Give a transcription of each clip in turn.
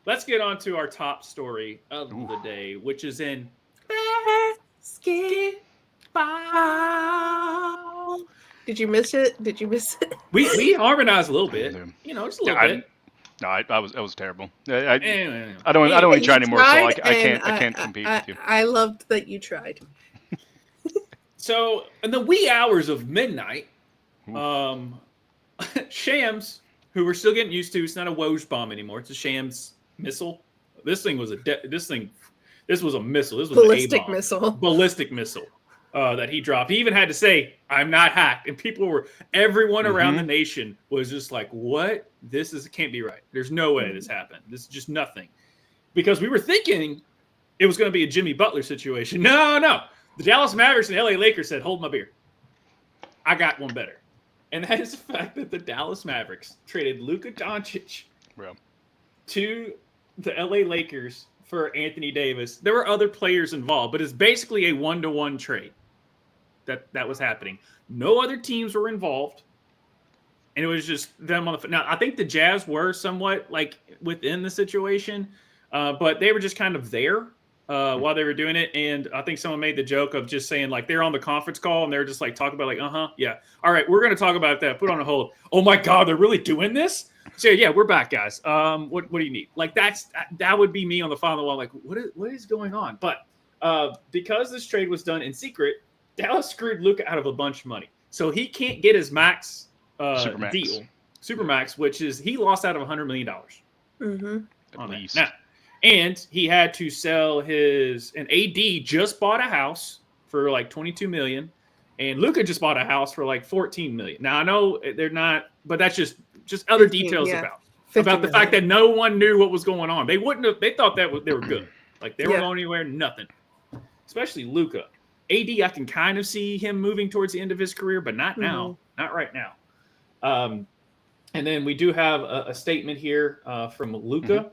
let's get on to our top story of Ooh. the day, which is in Basketball. Did you miss it? Did you miss it? we harmonized a little bit, Yeah. just a Yeah, little bit. no, I was terrible. Anyway, I don't anyway, even try You anymore, so tried, and I can't compete with you. I loved that you tried. so in the wee hours of midnight, Ooh. um, Shams, who we're still getting used to, it's not a Woj bomb anymore. It's a Shams missile. This thing was a this thing. This was a missile. This was an A Ballistic bomb, missile. ballistic missile that he dropped. He even had to say, "I'm not hacked," and everyone around the Mm-hmm. nation was just like, "What? This can't be right. There's no way this Mhm. happened. This is just nothing." Because we were thinking it was going to be a Jimmy Butler situation. No, no. The Dallas Mavericks and the LA Lakers said, "Hold my beer. I got one better." And that is the fact that the Dallas Mavericks traded Luka Doncic Bro. to the LA Lakers for Anthony Davis. There were other players involved, but it's basically a 1-to-1 trade that was happening. No other teams were involved, and it was just them on the. Now I think the Jazz were somewhat like within the situation, but they were just kind of there while they were doing it. And I think someone made the joke of just saying like they're on the conference call and they're just like talking about like, yeah, all right, we're going to talk about that. Put on a hold. Oh my God, they're really doing this. So yeah, we're back, guys. What do you need? Like that would be me on the phone wall. Like what is going on? But because this trade was done in secret, Dallas screwed Luka out of a bunch of money, so he can't get his max Supermax. deal, Yeah. Supermax, which is he lost out of $100 million Mhm. At on that. Now, least. and he had to sell and AD just bought a house for like 22 million, and Luca just bought a house for like 14 million. Now I know they're not, but that's just other 15, details yeah. about 50 the fact million. that no one knew what was going on. They wouldn't have. They thought they were good, like they weren't Yeah. going anywhere. Nothing, especially Luca. AD, I can kind of see him moving towards the end of his career, but not now, Mhm. not right now. Um, and then we do have a statement here from Mm-hmm. Luca,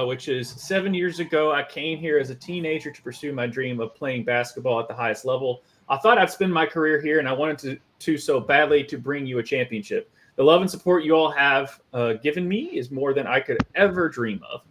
which is 7 years ago, I came here as a teenager to pursue my dream of playing basketball at the highest level. I thought I'd spend my career here, and I wanted to so badly to bring you a championship. The love and support you all have given me is more than I could ever dream of.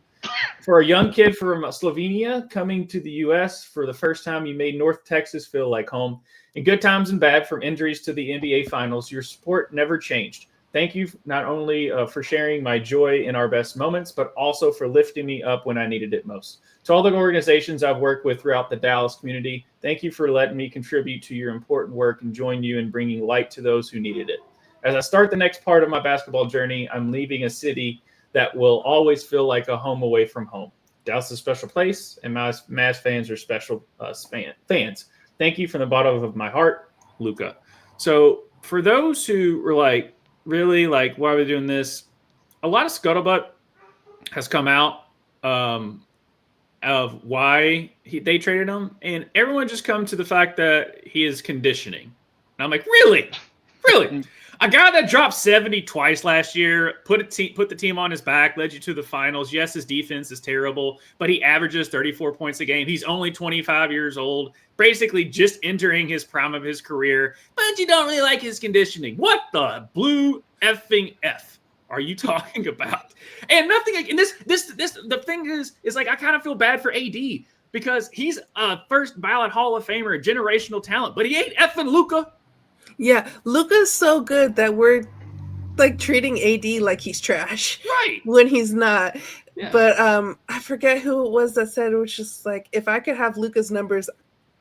For a young kid from Slovenia coming to the U.S. for the first time, you made North Texas feel like home. In good times and bad, from injuries to the NBA Finals, your support never changed. Thank you not only for sharing my joy in our best moments, but also for lifting me up when I needed it most. To all the organizations I've worked with throughout the Dallas community, thank you for letting me contribute to your important work and join you in bringing light to those who needed it. As I start the next part of my basketball journey, I'm leaving a city that will always feel like a home away from home. Dallas is a special place, and my Mavs fans are special fans. Thank you from the bottom of my heart, Luca. So, for those who were like, really, like, why are we doing this? A lot of scuttlebutt has come out um, of why they traded him, and everyone just come to the fact that he is conditioning. And I'm like, really, really. A guy that dropped 70 twice last year, put the team on his back, led you to the finals. Yes, his defense is terrible, but he averages 34 points a game. He's only 25 years old, basically just entering his prime of his career. But you don't really like his conditioning. What the blue effing f are you talking about? And nothing. And this the thing is like I kind of feel bad for AD because he's a first ballot Hall of Famer, a generational talent, but he ain't effing Luca. Yeah, Luca's so good that we're like treating AD like he's trash Right. when he's not. Yeah. But I forget who it was that said it was just like if I could have Luca's numbers,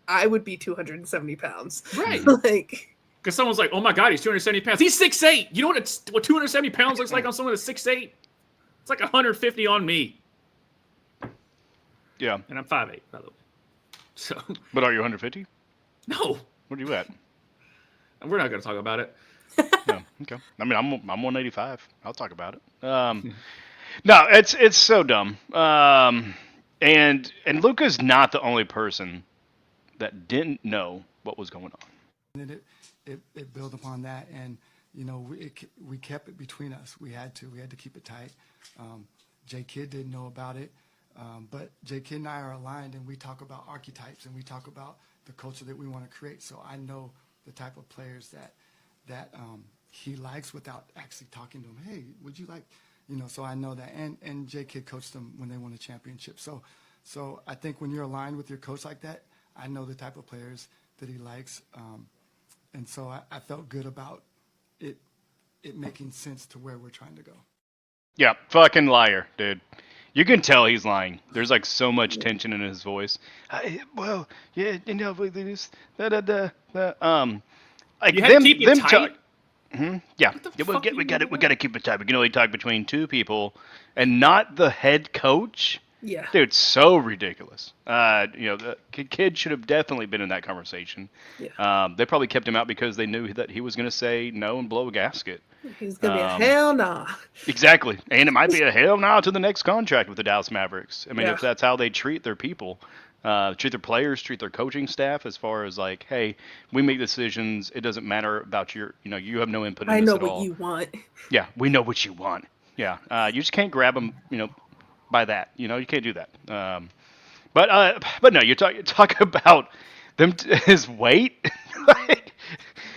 I would be 270 pounds. Right. Like Because someone's like, oh my God, he's 270 pounds. He's 6'8". You know what 270 pounds looks like on someone that's 6'8"? It's like 150 on me. Yeah. And I'm 5'8", by the way. So, But are you 150? no, What are you at? we're not going to talk about it. No. Okay. I mean, I'm 185. I'll talk about it. No, it's so dumb. And Luca's not the only person that didn't know what was going on. And it built upon that, and we kept it between us. We had to keep it tight. J Kidd didn't know about it, but J Kidd and I are aligned, and we talk about archetypes and we talk about the culture that we want to create. So I know the type of players that he likes without actually talking to him. Hey, would you like? So I know that. And J Kidd coached them when they won the championship. So I think when you're aligned with your coach like that, I know the type of players that he likes. And so I felt good about it making sense to where we're trying to go. Yeah, fucking liar, dude. You can tell he's lying. There's like so much tension in his voice. Well, yeah, this, like You had to keep it them tight. Yeah, What the we fuck do you got mean we by got to keep it tight. We can only talk between two people, and not the head coach. Yeah. Dude, so ridiculous. The kid should have definitely been in that conversation. Yeah. They probably kept him out because they knew that he was going to say no and blow a gasket. He's going to be a hell nah. Exactly, and it might be a hell no to the next contract with the Dallas Mavericks. I mean, Yeah. if that's how they treat their people, treat their players, treat their coaching staff, as far as like, hey, we make decisions. It doesn't matter about you have no input in I this know at what all. you want. Yeah, we know what you want. Yeah, you just can't grab them, by that. You can't do that. But no, you talk about his weight. Like,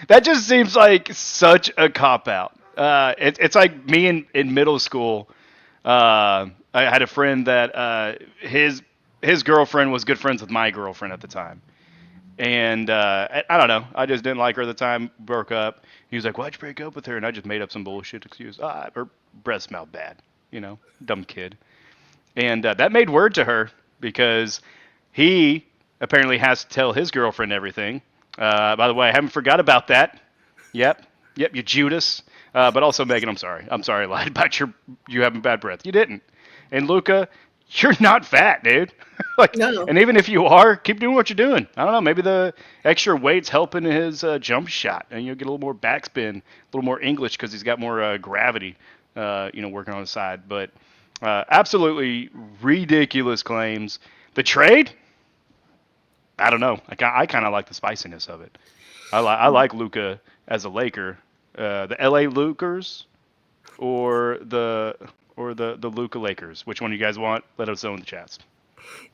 that just seems like such a cop out. It's like me in middle school. I had a friend that his girlfriend was good friends with my girlfriend at the time. And I don't know. I just didn't like her at the time. Broke up. He was like, "Why'd you break up with her?" And I just made up some bullshit excuse. Her breath smelled bad. Dumb kid. And that made word to her because he apparently has to tell his girlfriend everything. By the way, I haven't forgot about that. Yep, you Judas. But also, Megan, I'm sorry. I lied about you having bad breath. You didn't. And Luka, you're not fat, dude. No. And even if you are, keep doing what you're doing. I don't know. Maybe the extra weight's helping his jump shot, and you'll get a little more backspin, a little more English because he's got more gravity, working on the side. But absolutely ridiculous claims. The trade, I don't know. I kind of like the spiciness of it. I like Luka as a Laker. The LA Lakers or the Luka Lakers. Which one you guys want? Let us know in the chats.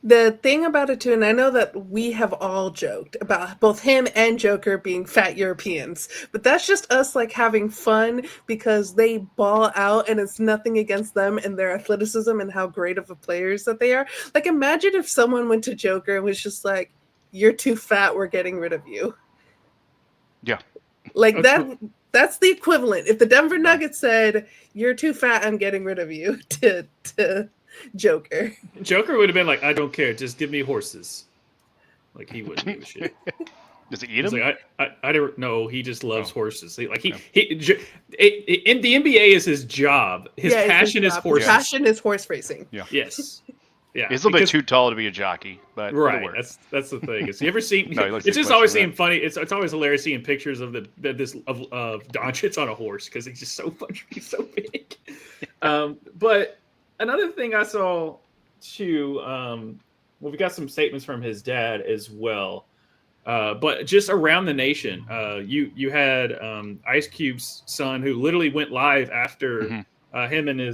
The thing about it too, and I know that we have all joked about both him and Joker being fat Europeans, but that's just us like having fun because they ball out and it's nothing against them and their athleticism and how great of a players that they are. Like imagine if someone went to Joker and was just like, "You're too fat, we're getting rid of you." Yeah. Like that's the equivalent. If the Denver Nuggets said, "You're too fat, I'm getting rid of you," to Joker. Joker would have been like, "I don't care, just give me horses." Like he wouldn't give a shit. Does he eat He's them? like, I don't know. He just loves horses. In the NBA is his job. His passion is horses. His passion is horse racing. Yeah. Yes. Yeah. He's a little bit too tall to be a jockey, but right. it'll work. That's the thing. Is you ever seen? No, he looks it's like just a always question, seeing funny. It's always hilarious seeing pictures of of Doncic on a horse because he's just so much. He's so big. But another thing I saw too. Well, we got some statements from his dad as well. But just around the nation, you had Ice Cube's son who literally went live after him and he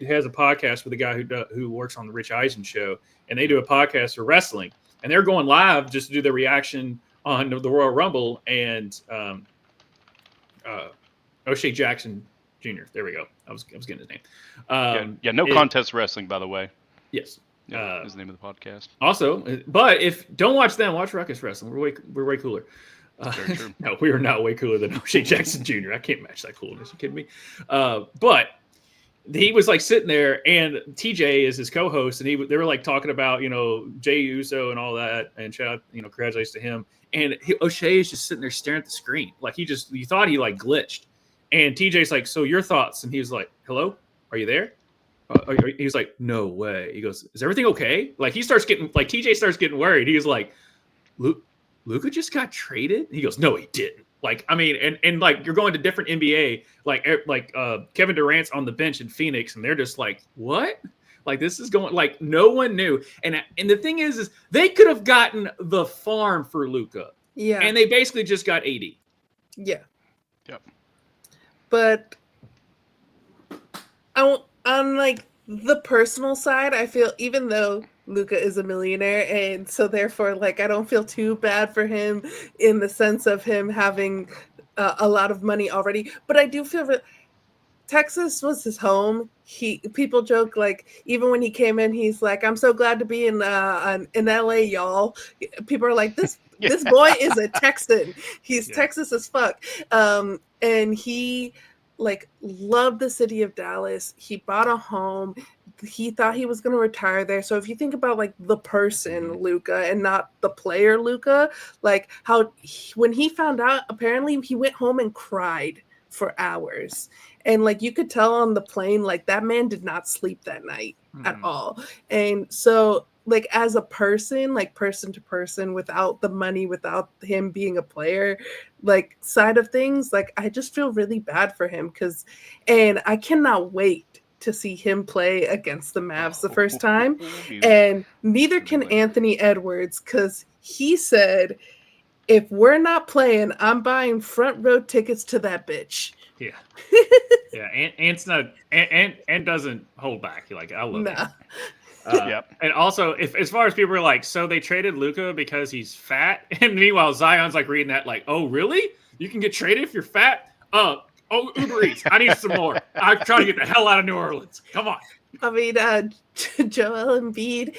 has a podcast with a guy who works on the Rich Eisen show, and they do a podcast for wrestling, and they're going live just to do their reaction on the Royal Rumble and O'Shea Jackson Jr. There we go. I was getting his name. No contest wrestling, by the way. Yes. Yeah, is the name of the podcast. Also, but if don't watch them, watch Ruckus Wrestling. We're way cooler. Very true. No, we are not way cooler than O'Shea Jackson Jr. I can't match that coolness. You kidding me? But he was like sitting there, and TJ is his co-host, and they were like talking about Jey Uso and all that, and shout out congratulations to him. And O'Shea is just sitting there staring at the screen, like you thought he like glitched. And TJ's like, "So your thoughts?" And he was like, "Hello, are you there?" He's like, "No way." He goes, "Is everything okay?" Like TJ starts getting worried. He was like, Luka just got traded? He goes, "No, he didn't." Like, I mean, and like you're going to different NBA, like Kevin Durant's on the bench in Phoenix, and they're just like, "What?" Like this is going like no one knew. And the thing is they could have gotten the farm for Luka. Yeah. And they basically just got 80. Yeah. Yep. But on like the personal side, I feel even though Luka is a millionaire, and so therefore, like, I don't feel too bad for him in the sense of him having a lot of money already. But I do feel Texas was his home. people joke like even when he came in, he's like, "I'm so glad to be in LA, y'all." People are like, "This boy is a Texan. He's Texas as fuck." And he like loved the city of Dallas. He bought a home. He thought he was going to retire there. So if you think about like the person Luka and not the player Luka, like how when he found out, apparently he went home and cried for hours. And like you could tell on the plane, like that man did not sleep that night at all. And so like as a person, like person to person, without the money, without him being a player, like side of things, like I just feel really bad for him and I cannot wait to see him play against the Mavs the first time. And neither can Anthony Edwards, because he said, if we're not playing, I'm buying front row tickets to that bitch. Yeah. Yeah. Ant's not, Ant doesn't hold back. Like, I love it. Yep. And also, if as far as people are like, so they traded Luka because he's fat, and meanwhile Zion's like reading that like, oh really? You can get traded if you're fat? Oh, Uber Eats. I need some more. I'm trying to get the hell out of New Orleans. Come on. I mean, Joel Embiid,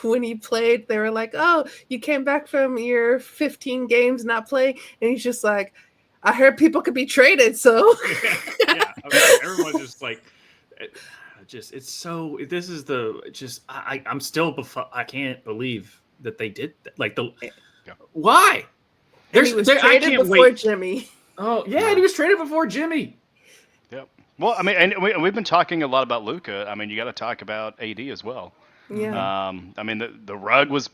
when he played, they were like, "Oh, you came back from your 15 games not playing," and he's just like, "I heard people could be traded, so." Yeah. I mean, everyone's just like. It's so. This is I'm still. I can't believe that they did that. Like why? He was traded before Jimmy. Oh yeah, and he was traded before Jimmy. Yep. Well, I mean, and we've been talking a lot about Luka. I mean, you got to talk about AD as well. Yeah. I mean, the rug was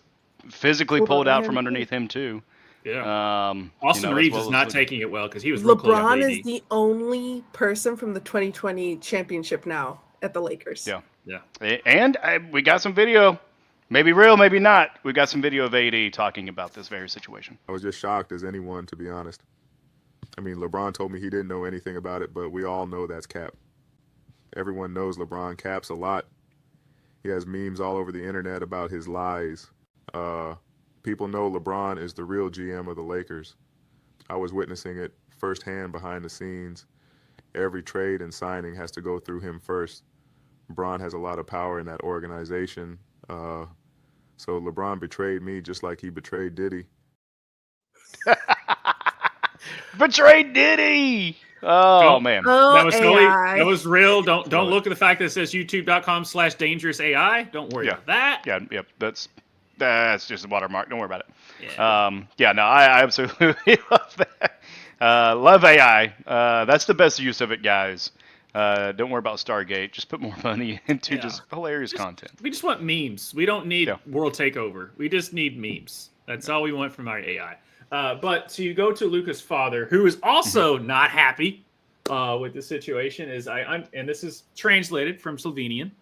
physically pulled out from underneath him too. Yeah. Austin Reeves is not taking it well because he was. LeBron is the only person from the 2020 championship now at the Lakers. Yeah. And we got some video. Maybe real, maybe not. We got some video of AD talking about this very situation. I was just shocked as anyone, to be honest. I mean, LeBron told me he didn't know anything about it, but we all know that's cap. Everyone knows LeBron caps a lot. He has memes all over the internet about his lies. People know LeBron is the real GM of the Lakers. I was witnessing it firsthand behind the scenes. Every trade and signing has to go through him first. LeBron has a lot of power in that organization. So LeBron betrayed me just like he betrayed Diddy. Betrayed Diddy. Oh man, that was real. Don't look at the fact that it says youtube.com/dangerousai. Don't worry about that. Yeah. That's just a watermark. Don't worry about it. No, I absolutely love that. Love AI. That's the best use of it, guys. Don't worry about Stargate. Just put more money into just hilarious content. We just want memes. We don't need world takeover. We just need memes. That's all we want from our AI. But to go to Luka's father, who is also not happy with the situation, and this is translated from Slovenian.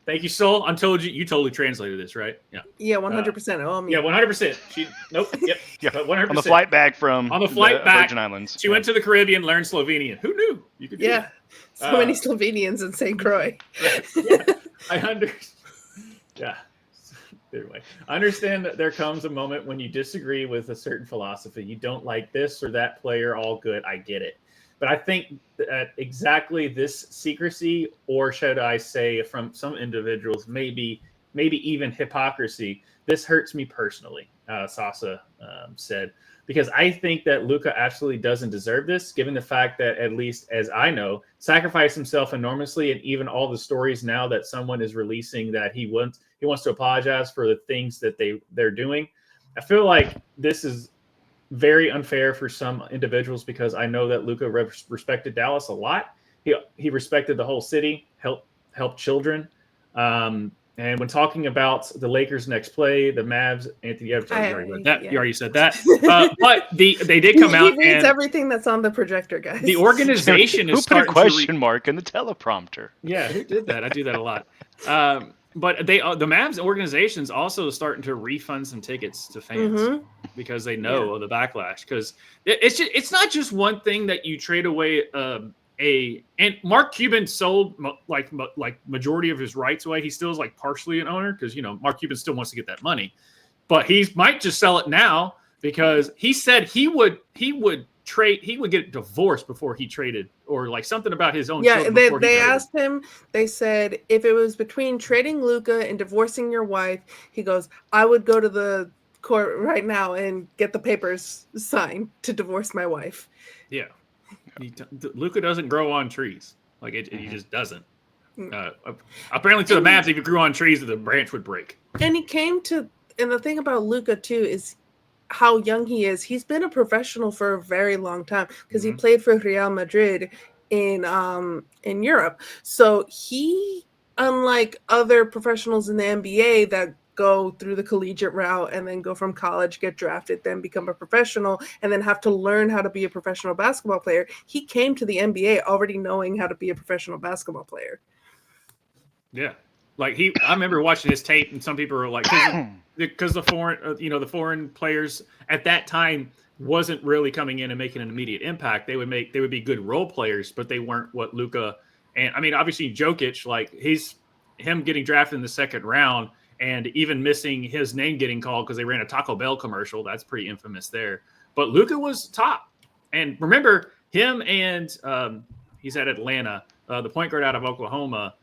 Thank you, Sol. You totally translated this, right? Yeah, 100%. Oh, yeah, 100%. Nope. Yep. Yeah, 100%. On the flight back from the Virgin Islands. She went to the Caribbean, learned Slovenian. Who knew? You could do it. So many Slovenians in St. Croix. I understand. Yeah. Anyway, I understand that there comes a moment when you disagree with a certain philosophy. You don't like this or that player, all good. I get it. But I think that exactly this secrecy, or should I say from some individuals, maybe even hypocrisy, this hurts me personally, Sasa said. Because I think that Luka absolutely doesn't deserve this, given the fact that, at least as I know, sacrificed himself enormously, and even all the stories now that someone is releasing that he wants to apologize for the things that they're doing. I feel like this is very unfair for some individuals, because I know that Luka respected Dallas a lot. He respected the whole city, helped children. And when talking about the Lakers' next play, the Mavs, Anthony, you already read that. You already said that. But they did come out. He reads everything that's on the projector, guys. The organization is starting to... Who put a question mark in the teleprompter? Yeah, who did that? I do that a lot. But the Mavs organization's also starting to refund some tickets to fans because they know of the backlash. Because it's not just one thing that you trade away and Mark Cuban sold like majority of his rights away. He still is like partially an owner because Mark Cuban still wants to get that money, but he might just sell it now because he said he would he would get divorced before he traded, or like something about his own Yeah, children they before he they traded. asked him. They said if it was between trading Luka and divorcing your wife, he goes, I would go to the court right now and get the papers signed to divorce my wife. Yeah, Luka doesn't grow on trees. Like he just doesn't. Apparently, to the Mavs, if he grew on trees, the branch would break. And he came to, and the thing about Luka too is how young he is. He's been a professional for a very long time because he played for Real Madrid in Europe. So he, unlike other professionals in the NBA that go through the collegiate route and then go from college, get drafted, then become a professional, and then have to learn how to be a professional basketball player, he came to the NBA already knowing how to be a professional basketball player. Yeah, like I remember watching his tape, and some people were like, because the foreign players at that time wasn't really coming in and making an immediate impact. They would be good role players, but they weren't what Luka and I mean, obviously Jokic, like him getting drafted in the second round and even missing his name getting called because they ran a Taco Bell commercial. That's pretty infamous there. But Luka was top, and remember him and he's at Atlanta, the point guard out of Oklahoma.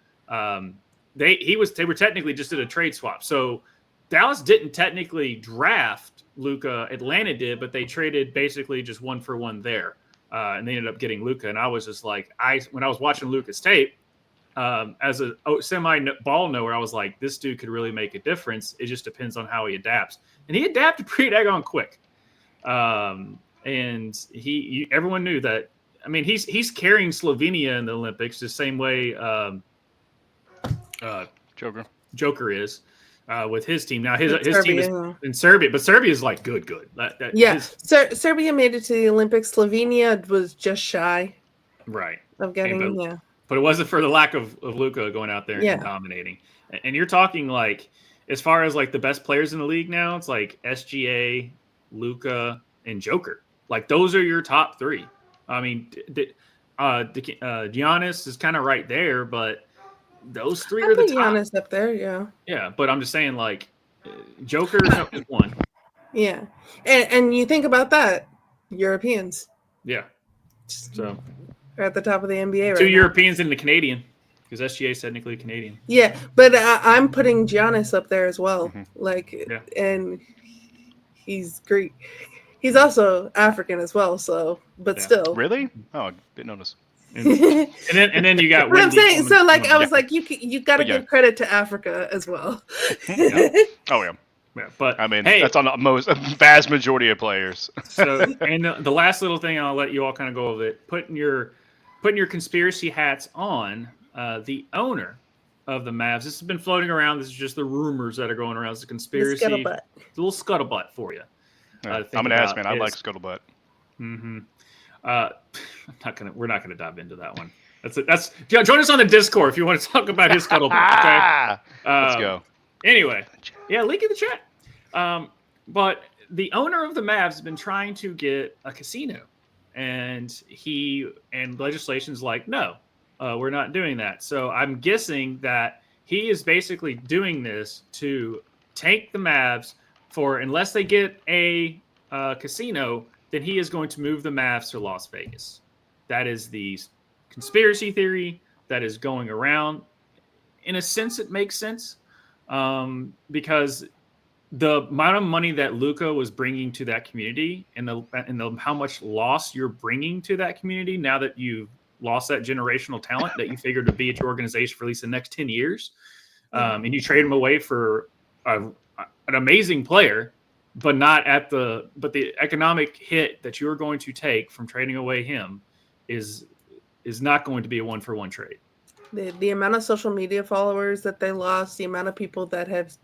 They were technically just did a trade swap. So Dallas didn't technically draft Luka. Atlanta did, but they traded basically just 1-for-1 there. And they ended up getting Luka. And I was just like, when I was watching Luka's tape, as a semi-ball knower, I was like, this dude could really make a difference. It just depends on how he adapts. And he adapted pretty daggone quick. And everyone knew that. I mean, he's carrying Slovenia in the Olympics the same way Joker is with his team. Now his team is in Serbia, but Serbia is like good. Serbia made it to the Olympics. Slovenia was just shy, right, of getting but it wasn't for the lack of Luka going out there and dominating. And you're talking like as far as like the best players in the league now, it's like SGA, Luka, and Joker. Like those are your top three. I mean, Giannis is kind of right there, but those three are the top. Giannis up there, yeah. Yeah, but I'm just saying, like, Joker is one. Yeah, and you think about that, Europeans. Yeah. So are at the top of the NBA right Two now. Europeans and the Canadian, because SGA is technically Canadian. Yeah, but I'm putting Giannis up there as well. And he's Greek. He's also African as well, so still. Really? Oh, didn't notice. And then you got. What I'm saying, so like I was like, you got to give credit to Africa as well. Oh yeah. Yeah, but I mean, that's on the vast majority of players. So, and the last little thing, I'll let you all kind of go over it. Putting your conspiracy hats on. The owner of the Mavs. This has been floating around. This is just the rumors that are going around. It's a conspiracy. It's a little scuttlebutt for you. I'm an ass man. I like scuttlebutt. Mm-hmm. We're not gonna dive into that one. That's join us on the Discord if you want to talk about his scuttlebutt. Okay? Let's go. Anyway, link in the chat. But the owner of the Mavs has been trying to get a casino, and legislation's like, no, we're not doing that. So I'm guessing that he is basically doing this to tank the Mavs for unless they get a casino, then he is going to move the Mavs to Las Vegas. That is the conspiracy theory that is going around. In a sense, it makes sense because the amount of money that Luka was bringing to that community and the how much loss you're bringing to that community now that you've lost that generational talent that you figured would be at your organization for at least the next 10 years, and you trade him away for an amazing player, but the economic hit that you're going to take from trading away him is not going to be a 1-for-1 trade. The amount of social media followers that they lost, the amount of people that have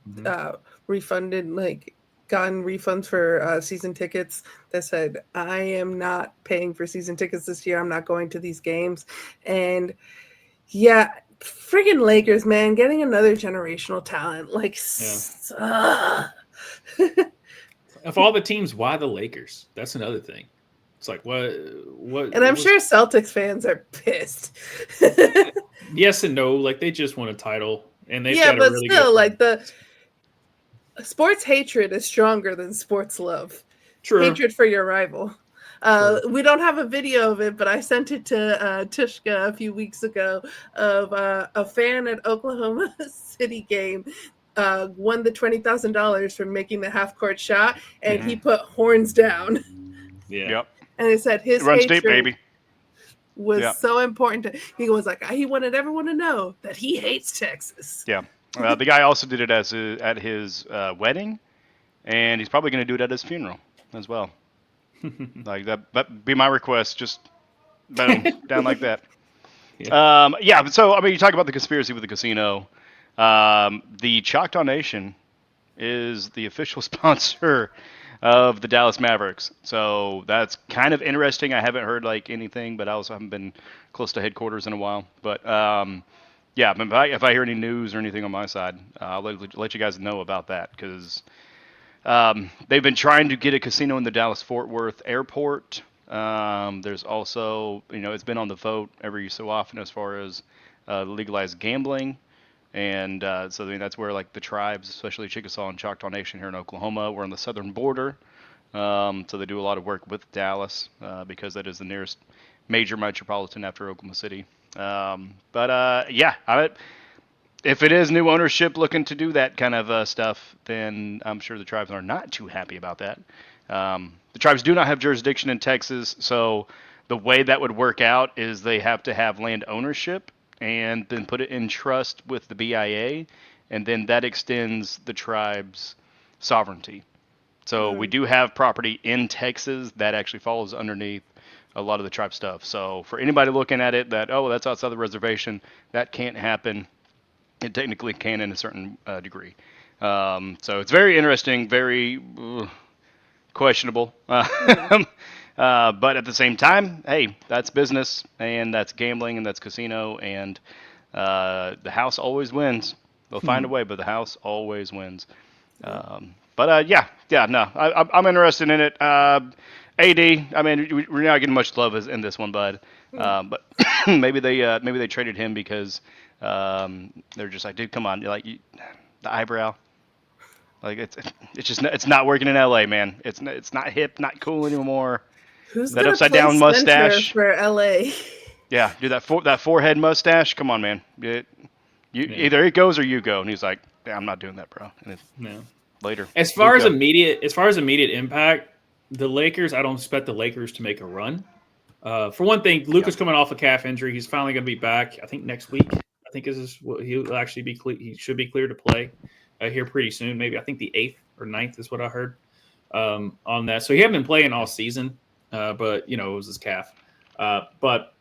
refunded, like gotten refunds for season tickets that said, I am not paying for season tickets this year. I'm not going to these games. And friggin' Lakers, man, getting another generational talent. Of all the teams, why the Lakers? That's another thing. It's like, what? And I'm sure Celtics fans are pissed. Yes and no. Like, they just won a title. And they've got a really still, like, the sports hatred is stronger than sports love. True. Hatred for your rival. We don't have a video of it, but I sent it to Tvshka a few weeks ago of a fan at Oklahoma City game won the $20,000 for making the half court shot, and he put horns down. Yeah. Yep. And it said his It runs deep, hatred baby. was Yeah. so important to he was like he wanted everyone to know that he hates Texas. Yeah. The guy also did it at his wedding, and he's probably going to do it at his funeral as well. Like that be my request. Just boom, down like that. Yeah. So I mean, you talk about the conspiracy with the casino. The Choctaw Nation is the official sponsor of the Dallas Mavericks. So that's kind of interesting. I haven't heard like anything, but I also haven't been close to headquarters in a while. But yeah, if I hear any news or anything on my side, I'll let you guys know about that, because they've been trying to get a casino in the Dallas-Fort Worth airport. There's also, it's been on the vote every so often as far as legalized gambling. And so I mean, that's where like the tribes, especially Chickasaw and Choctaw Nation here in Oklahoma, we're on the southern border. So they do a lot of work with Dallas because that is the nearest major metropolitan after Oklahoma City. Yeah, if it is new ownership looking to do that kind of stuff, then I'm sure the tribes are not too happy about that. The tribes do not have jurisdiction in Texas, so the way that would work out is they have to have land ownership and then put it in trust with the BIA, and then that extends the tribe's sovereignty. So we do have property in Texas that actually falls underneath a lot of the tribe stuff. So for anybody looking at it that, oh, that's outside the reservation, that can't happen. It technically can in a certain degree. So it's very interesting, very questionable. But at the same time, hey, that's business, and that's gambling, and that's casino, and the house always wins. They'll find a way, but the house always wins. Yeah, no, I'm interested in it. AD, I mean, we're not getting much love in this one, bud. But maybe they traded him because they're just like, dude, come on, the eyebrow. Like it's not working in LA, man. It's not hip, not cool anymore. Who's that gonna upside play down Spencer mustache for LA? Yeah, do that forehead mustache. Come on, man. Either it goes or you go. And he's like, yeah, I'm not doing that, bro. And later. As far as immediate impact, the Lakers, I don't expect the Lakers to make a run. For one thing, Luka's coming off a calf injury. He's finally going to be back. I think next week. I think he'll actually be he should be cleared to play here pretty soon. Maybe I think the 8th or 9th is what I heard on that. So he hasn't been playing all season, but it was his calf. But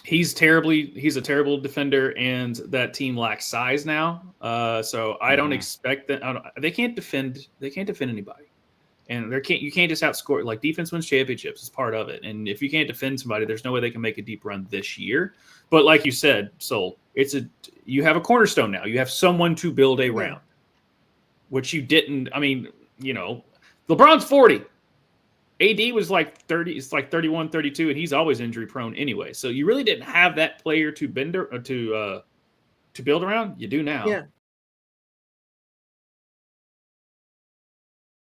he's a terrible defender, and that team lacks size now. So I don't expect that. They can't defend. They can't defend anybody. And you can't just outscore. Like, defense wins championships is part of it. And if you can't defend somebody, there's no way they can make a deep run this year. But like you said, Sol, you have a cornerstone now. You have someone to build a round, which you didn't. I mean, LeBron's 40. AD was like 30. It's like 31, 32, and he's always injury prone anyway. So you really didn't have that player to build around. You do now. Yeah.